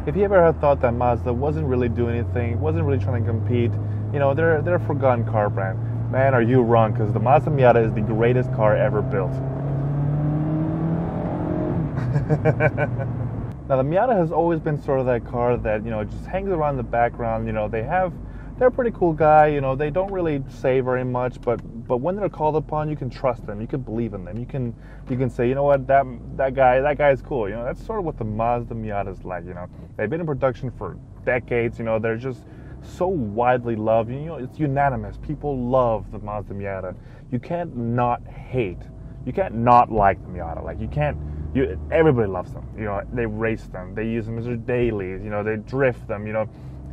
If you ever had thought that Mazda wasn't really doing anything, wasn't really trying to compete, you know, they're a forgotten car brand. Man, are you wrong, because the Mazda Miata is the greatest car ever built. Now, the Miata has always been sort of that car that, you know, just hangs around in the background. You know, they're a pretty cool guy. You know, they don't really say very much, but when they're called upon, you can trust them. You can believe in them. You can say, you know what, that guy is cool. You know, that's sort of what the Mazda Miata is like. You know, they've been in production for decades. You know, they're just so widely loved. You know, it's unanimous. People love the Mazda Miata. You can't not hate. You can't not like the Miata. Like, you can't. Everybody loves them. You know, they race them. They use them as their dailies. You know, they drift them. You know,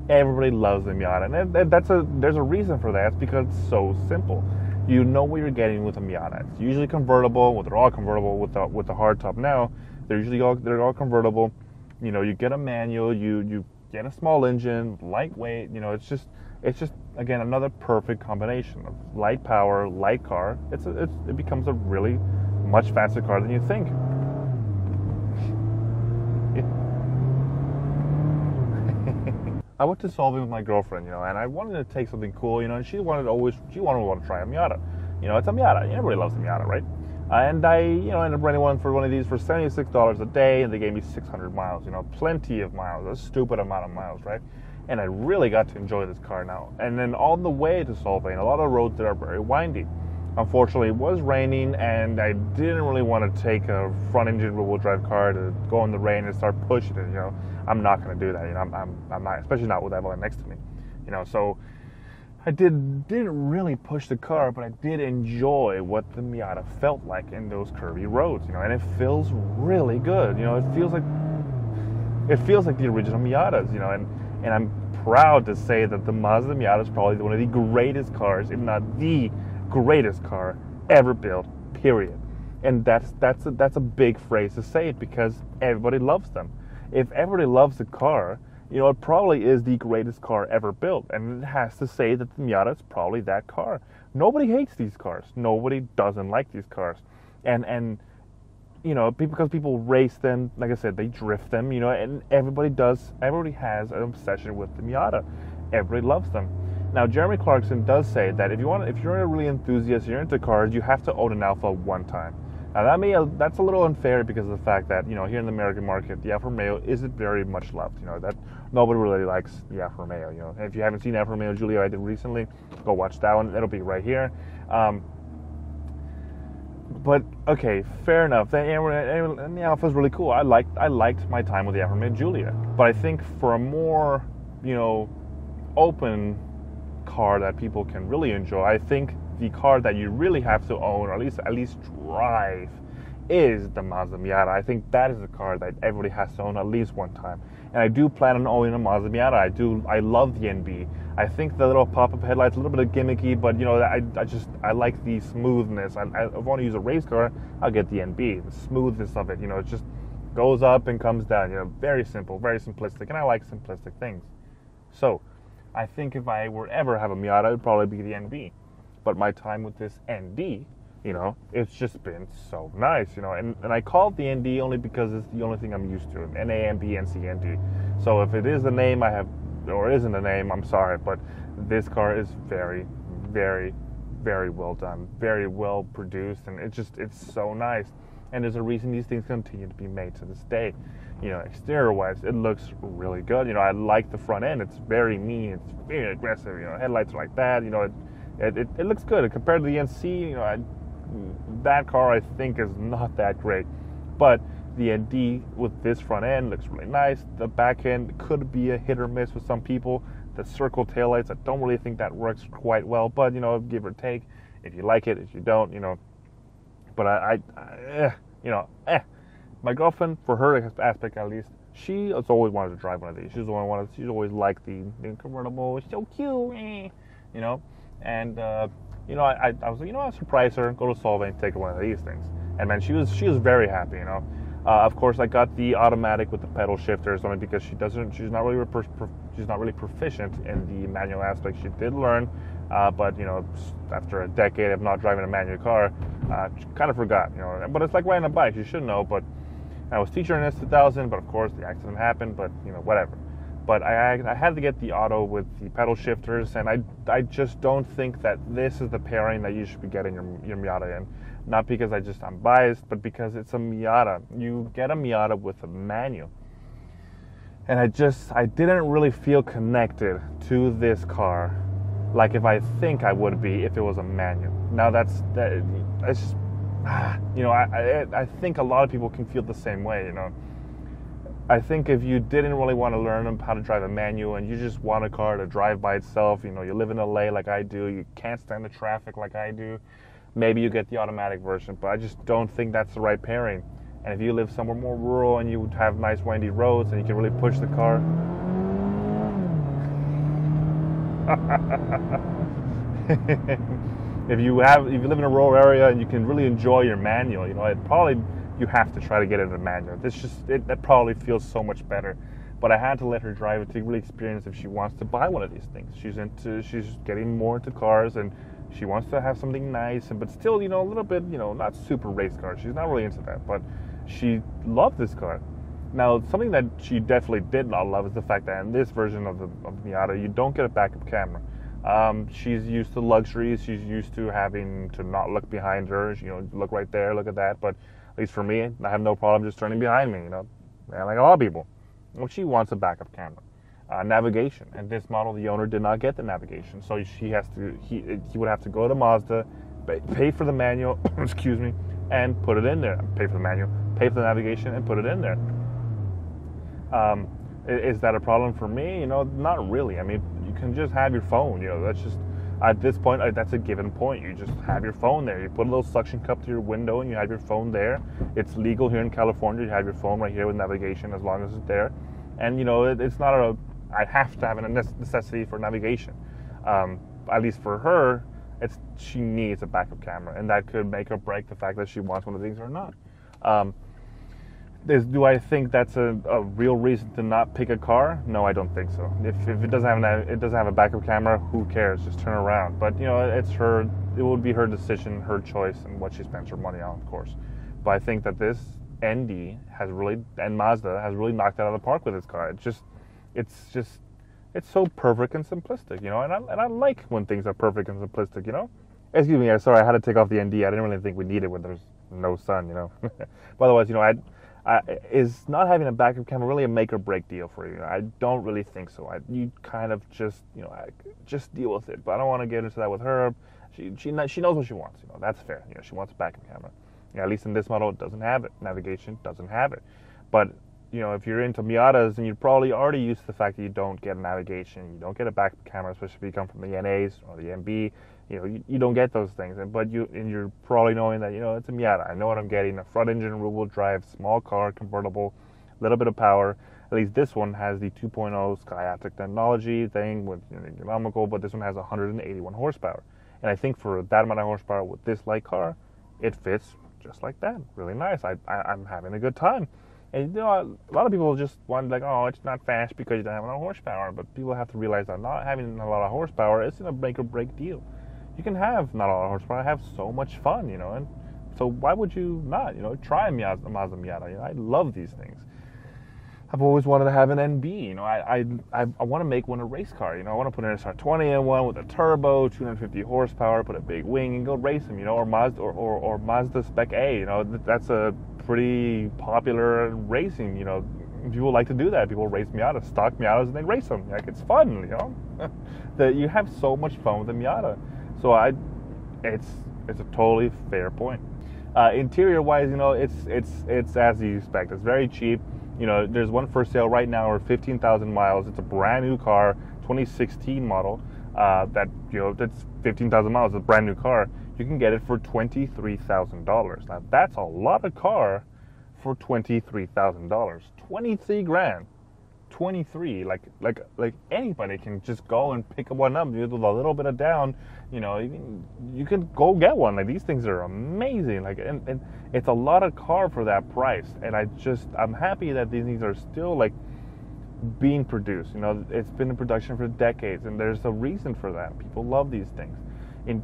everybody loves the Miata, and there's a reason for that. It's because it's so simple. You know what you're getting with a Miata. It's usually convertible. Well, they're all convertible with the hardtop now. They're all convertible. You know, you get a manual. You get a small engine, lightweight. You know, it's just again another perfect combination of light power, light car. It becomes a really much faster car than you think. I went to Solvang with my girlfriend, you know, and I wanted to take something cool, you know, and she wanted to try a Miata. You know, it's a Miata. Everybody loves a Miata, right? And I, you know, ended up renting one of these for $76 a day, and they gave me 600 miles, you know, plenty of miles, a stupid amount of miles, right? And I really got to enjoy this car now. And then on the way to Solvang, a lot of roads there are very windy. Unfortunately, it was raining, and I didn't really want to take a front-engine rear-wheel drive car to go in the rain and start pushing it. You know, I'm not going to do that. You know, I'm not, especially not with Evelyn next to me. You know, so I didn't really push the car, but I did enjoy what the Miata felt like in those curvy roads. You know, and it feels really good. You know, it feels like the original Miatas. You know, and I'm proud to say that the Mazda Miata is probably one of the greatest cars, if not the greatest car ever built, period. And that's a big phrase to say it, because everybody loves them. If everybody loves a car, you know, it probably is the greatest car ever built, and it has to say that the Miata is probably that car. Nobody hates these cars. Nobody doesn't like these cars, and you know, because people race them, like I said, they drift them, you know, and everybody has an obsession with the Miata. Everybody loves them. Now, Jeremy Clarkson does say that if you're a really enthusiast, you're into cars, you have to own an Alfa one time. Now, that's a little unfair because of the fact that, you know, here in the American market, the Alfa Romeo isn't very much loved. You know, that nobody really likes the Alfa Romeo. You know, and if you haven't seen Alfa Romeo Giulia I did recently, go watch that one. It'll be right here. But okay, fair enough. The Alfa is really cool. I liked my time with the Alfa Romeo Giulia. But I think for a more, you know, open car that people can really enjoy, I think the car that you really have to own, or at least drive, is the Mazda Miata. I think that is a car that everybody has to own at least one time. And I do plan on owning a Mazda Miata. I love the NB. I think the little pop-up headlight's a little bit gimmicky, but you know, I like the smoothness. If I want to use a race car, I'll get the NB. The smoothness of it, you know, it just goes up and comes down. You know, very simple, very simplistic, and I like simplistic things. So I think if I were ever have a Miata, it would probably be the NB. But my time with this NB You know, it's just been so nice, you know, and I call it the ND only because it's the only thing I'm used to, NA, NB, NC, ND. So if it is the name I have, or isn't a name, I'm sorry, but this car is very, very, very well done, very well produced, and it's so nice. And there's a reason these things continue to be made to this day. You know, exterior-wise, it looks really good. You know, I like the front end. It's very mean. It's very aggressive. You know, headlights are like that. You know, it looks good. Compared to the NC, you know, that car I think is not that great. But the ND with this front end looks really nice. The back end could be a hit or miss with some people. The circle taillights, I don't really think that works quite well. But, you know, give or take. If you like it, if you don't, you know. But my girlfriend, for her aspect at least, she has always wanted to drive one of these. She's always liked the convertible. It's so cute, you know. And you know, I was like, you know, I'll surprise her, go to Solvang, take her one of these things. And man, she was very happy, you know. Of course, I got the automatic with the pedal shifters only because she's not really proficient in the manual aspect. She did learn, but you know, after a decade of not driving a manual car, she kind of forgot, you know. But it's like riding a bike; you should know. But I was teaching her in S2000, but of course the accident happened. But you know, whatever. But I had to get the auto with the pedal shifters, and I just don't think that this is the pairing that you should be getting your Miata in. Not because I'm biased, but because it's a Miata. You get a Miata with a manual. And I didn't really feel connected to this car like if I think I would be if it was a manual. Now that's just, you know, I think a lot of people can feel the same way, you know. I think if you didn't really want to learn how to drive a manual and you just want a car to drive by itself, you know, you live in LA like I do, you can't stand the traffic like I do, maybe you get the automatic version, but I just don't think that's the right pairing. And if you live somewhere more rural and you have nice windy roads and you can really push the car, if you live in a rural area and you can really enjoy your manual, you know, you have to try to get it in a manual. That probably feels so much better. But I had to let her drive it to really experience if she wants to buy one of these things. She's getting more into cars and she wants to have something nice, but still, you know, a little bit, you know, not super race car. She's not really into that, but she loved this car. Now, something that she definitely did not love is the fact that in this version of the Miata, you don't get a backup camera. She's used to luxuries. She's used to having to not look behind her. You know, look right there, look at that. But at least for me, I have no problem just turning behind me, you know, and like a lot of people. Well, she wants a backup camera. Navigation. And this model, the owner did not get the navigation. So he would have to go to Mazda, pay for the manual, excuse me, and put it in there. Pay for the manual, pay for the navigation, and put it in there. Is that a problem for me? You know, not really. I mean, you can just have your phone, you know, that's just, at this point, that's a given point. You just have your phone there. You put a little suction cup to your window and you have your phone there. It's legal here in California. You have your phone right here with navigation as long as it's there. And, you know, it's not I have to have a necessity for navigation. At least for her, she needs a backup camera. And that could make or break the fact that she wants one of these or not. Do I think that's a real reason to not pick a car? No, I don't think so. If it doesn't have a backup camera, who cares? Just turn around. But you know, it would be her decision, her choice, and what she spends her money on, of course. But I think that this ND and Mazda has really knocked it out of the park with this car. It's so perfect and simplistic, you know. And I like when things are perfect and simplistic, you know. Excuse me, sorry, I had to take off the ND. I didn't really think we needed when there's no sun, you know. But otherwise, you know, is not having a backup camera really a make or break deal for you? I don't really think so. You kind of just, you know, just deal with it. But I don't want to get into that with her. She knows what she wants. You know, that's fair. You know, she wants a backup camera. You know, at least in this model, it doesn't have it. Navigation doesn't have it. But you know, if you're into Miatas, then you're probably already used to the fact that you don't get a navigation, you don't get a backup camera, especially if you come from the NAs or the MB. You know, you don't get those things, but you're probably knowing that, you know, it's a Miata. I know what I'm getting: a front engine, rear-wheel drive, small car, convertible, a little bit of power. At least this one has the 2.0 Skyactiv technology thing with, you know, economical, but this one has 181 horsepower. And I think for that amount of horsepower with this light car, it fits just like that. Really nice. I'm having a good time. And you know, a lot of people just want, like, oh, it's not fast because you don't have enough horsepower. But people have to realize that not having a lot of horsepower isn't a make or break deal. You can have not a lot of horsepower, have so much fun, you know, and so why would you not, you know, try a Mazda Miata? You know, I love these things. I've always wanted to have an NB, you know, I want to make one a race car, you know, I want to put an SR20 in one with a turbo, 250 horsepower, put a big wing and go race them, you know, or Mazda Spec A, you know, that's a pretty popular racing, you know, people like to do that. People race Miatas, stock Miatas, and they race them. Like, it's fun, you know. That you have so much fun with the Miata. So it's a totally fair point. Interior wise, you know, it's as you expect. It's very cheap. You know, there's one for sale right now for 15,000 miles. It's a brand new car, 2016 model. That, you know, that's 15,000 miles. It's a brand new car. You can get it for $23,000. Now that's a lot of car for $23,000. 23 grand. 23. Like anybody can just go and pick one up with a little bit of down. You know, you can go get one. Like, these things are amazing. Like, and it's a lot of car for that price. And I'm happy that these things are still like being produced. You know, it's been in production for decades, and there's a reason for that. People love these things.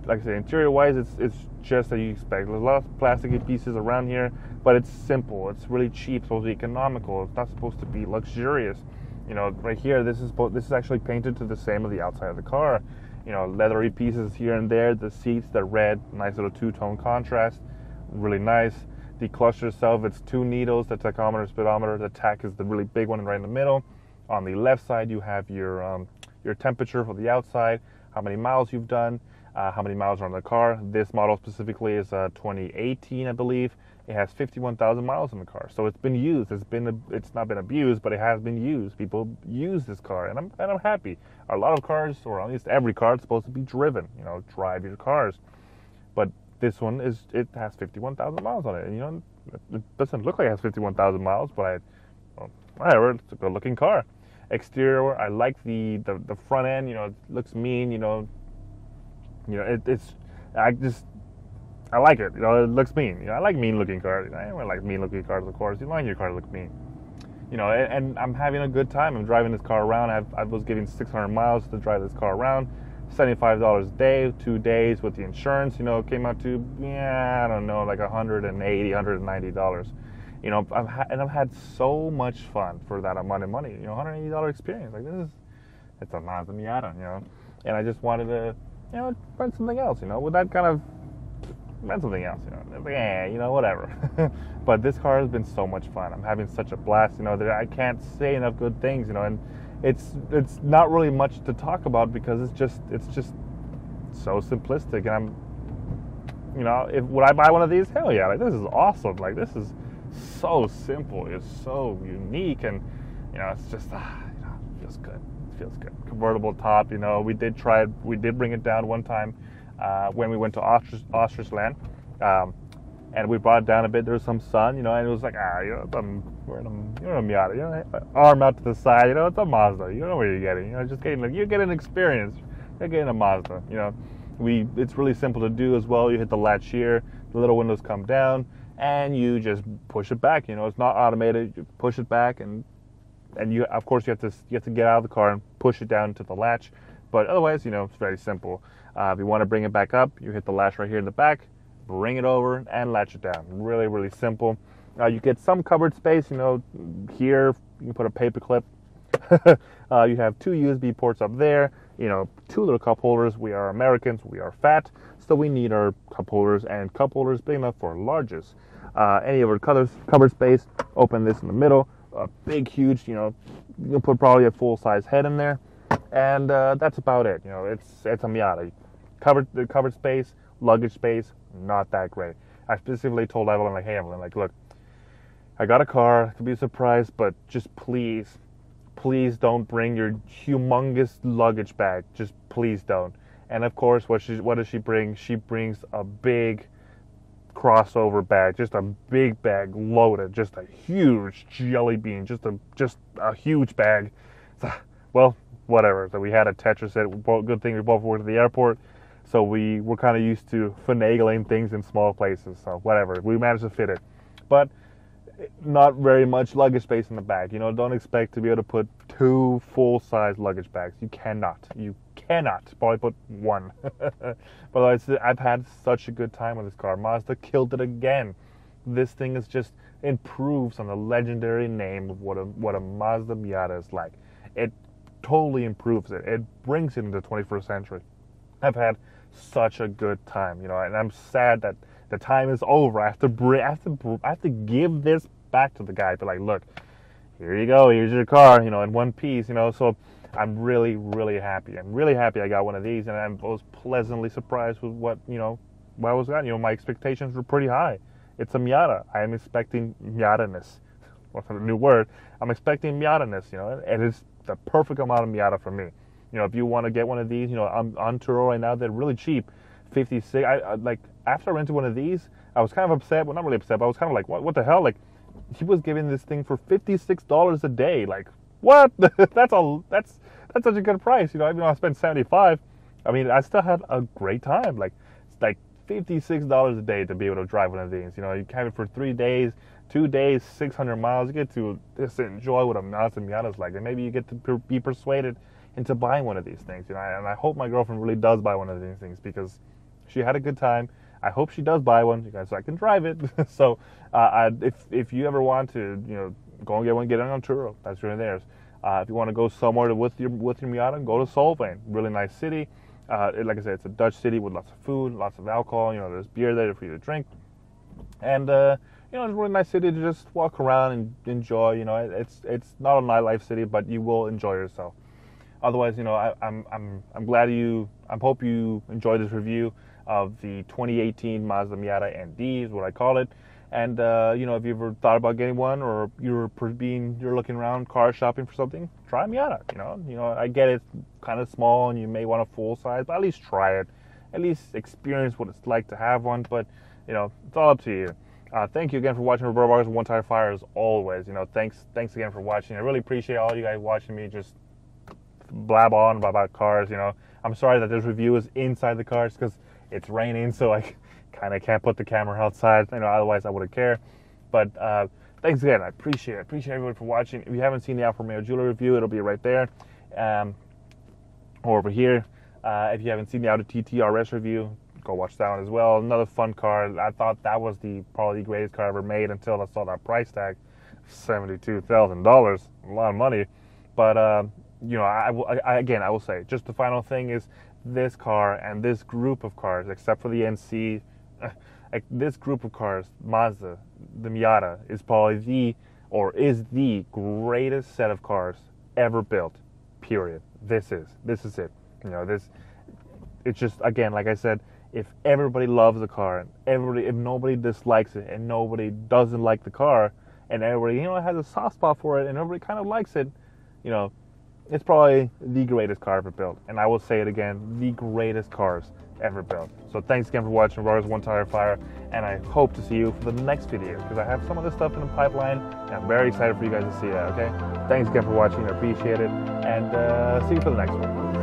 Like I said, interior wise, it's just as you expect. There's a lot of plasticky pieces around here, but it's simple. It's really cheap. It's supposed to be economical. It's not supposed to be luxurious. You know, right here, this is actually painted to the same of the outside of the car. You know, leathery pieces here and there. The seats, they're red, nice little two-tone contrast, really nice. The cluster itself, it's 2 needles, the tachometer, speedometer. The tach is the really big one right in the middle. On the left side, you have your temperature for the outside, how many miles you've done, how many miles are on the car. This model specifically is 2018, I believe. It has 51,000 miles on the car, so it's been used. It's not been abused, but it has been used. People use this car, and I'm happy. A lot of cars, or at least every car, is supposed to be driven. You know, drive your cars. But this one it has 51,000 miles on it, and you know, it doesn't look like it has 51,000 miles, but whatever. It's a good-looking car. Exterior, I like the front end. You know, it looks mean. You know, I like it. You know, it looks mean. You know, I like mean-looking cars. I don't like mean-looking cars, of course. You like your car to look mean. You know, and I'm having a good time. I'm driving this car around. I was giving 600 miles to drive this car around. $75 a day, 2 days with the insurance. You know, it came out to, I don't know, like $180, $190. You know, I've had so much fun for that amount of money. You know, $180 experience. Like, it's a Mazda Miata, you know. And I just wanted to, you know, rent something else, you know, with that kind of, rent something else, you know. Like, you know, whatever. But this car has been so much fun. I'm having such a blast, you know, that I can't say enough good things, you know, and it's not really much to talk about because it's just so simplistic. And I'm, you know, would I buy one of these? Hell yeah. Like, this is awesome. Like, this is so simple. It's so unique, and you know, it's just you know, it feels good. It feels good. Convertible top, you know, we did try it. We did bring it down one time when we went to Ostrich-land, and we brought it down a bit. There was some sun, you know, and it was like, you know, we're in a Miata, you know, arm out to the side, you know, it's a Mazda. You know what you're getting, you know, you're getting an experience. You're getting a Mazda, you know. It's really simple to do as well. You hit the latch here, the little windows come down, and you just push it back. You know, it's not automated. You push it back, and you, of course, you have to get out of the car and push it down to the latch. But otherwise, you know, it's very simple. If you want to bring it back up, you hit the latch right here in the back, bring it over, and latch it down. Really, really simple. You get some covered space. You know, here you can put a paper clip. You have 2 USB ports up there. You know, 2 little cup holders. We are Americans. We are fat, so we need our cup holders, and cup holders big enough for larges. Any of our covered space, open this in the middle, a big, huge, you know, you can put probably a full-size head in there, and that's about it. You know, it's a Miata. The covered space, luggage space, not that great. I specifically told Evelyn, like, hey, Evelyn, like, look, I got a car, it could be a surprise, but just please don't bring your humongous luggage bag. Just please don't. And of course, what does she bring? She brings a big crossover bag, just a big bag loaded, just a huge jelly bean, just a huge bag. So, well, whatever. So we had a Tetris set. Good thing we both worked at the airport, so we were kind of used to finagling things in small places. So whatever, we managed to fit it, but not very much luggage space in the bag. You know, don't expect to be able to put 2 full-size luggage bags. You cannot. cannot probably put 1. But I've had such a good time with this car. Mazda killed it again. This thing is just improves on the legendary name of what a Mazda Miata is like. It totally improves it. It brings it into the 21st century. I've had such a good time, and I'm sad that the time is over. I have to give this back to the guy. Be like, look, here you go. Here's your car, in one piece, So I'm really, really happy. I'm really happy I got one of these, and I was pleasantly surprised with what I was at. My expectations were pretty high. It's a Miata. I am expecting Miata-ness. What's a new word? I'm expecting Miata-ness, It is the perfect amount of Miata for me. If you want to get one of these, I'm on Turo right now. They're really cheap. 56. After I rented one of these, I was kind of upset. Well, not really upset, but I was kind of like, what the hell? Like, he was giving this thing for $56 a day. Like, what? That's such a good price. Even though I spent $75, I mean, I still had a great time. Like, it's like $56 a day to be able to drive one of these. You have it for 3 days, 2 days, 600 miles. You get to just enjoy what a Mazda Miata is like, and maybe you get to be persuaded into buying one of these things. And I hope my girlfriend really does buy one of these things because she had a good time. I hope she does buy one, so I can drive it. So if you ever want to, go and get one, get it on Turo. That's really theirs. If you want to go somewhere with your Miata, go to Solvang. Really nice city. Like I said, it's a Dutch city with lots of food, lots of alcohol. There's beer there for you to drink, and it's a really nice city to just walk around and enjoy. It's not a nightlife city, but you will enjoy yourself. Otherwise, I'm glad I hope you enjoyed this review of the 2018 Mazda Miata ND is what I call it. And if you ever thought about getting one, or you're looking around car shopping for something, try a Miata. I get it's kind of small and you may want a full size, but at least try it. At least experience what it's like to have one. But it's all up to you. Thank you again for watching Robots One Tire Fire as always. Thanks again for watching. I really appreciate all you guys watching me just blab on about cars. I'm sorry that this review is inside the cars because it's raining, so I kind of can't put the camera outside. Otherwise I wouldn't care. But thanks again. I appreciate it. Appreciate everyone for watching. If you haven't seen the Alfa Romeo Jewelry review, it'll be right there, or over here. If you haven't seen the Audi TT RS review, go watch that one as well. Another fun car. I thought that was probably the greatest car ever made until I saw that price tag, $72,000. A lot of money, but I will say, just the final thing is this car and this group of cars, except for the NC, this group of cars, Mazda, the Miata, is probably the greatest set of cars ever built. Period. This is it. It's just, again, like I said, if everybody loves the car and if nobody dislikes it and nobody doesn't like the car and everybody has a soft spot for it and everybody kind of likes it, it's probably the greatest car ever built. And I will say it again, the greatest cars ever built. So thanks again for watching Robots One Tire Fire, and I hope to see you for the next video because I have some of this stuff in the pipeline and I'm very excited for you guys to see that, okay? Thanks again for watching, I appreciate it, and see you for the next one.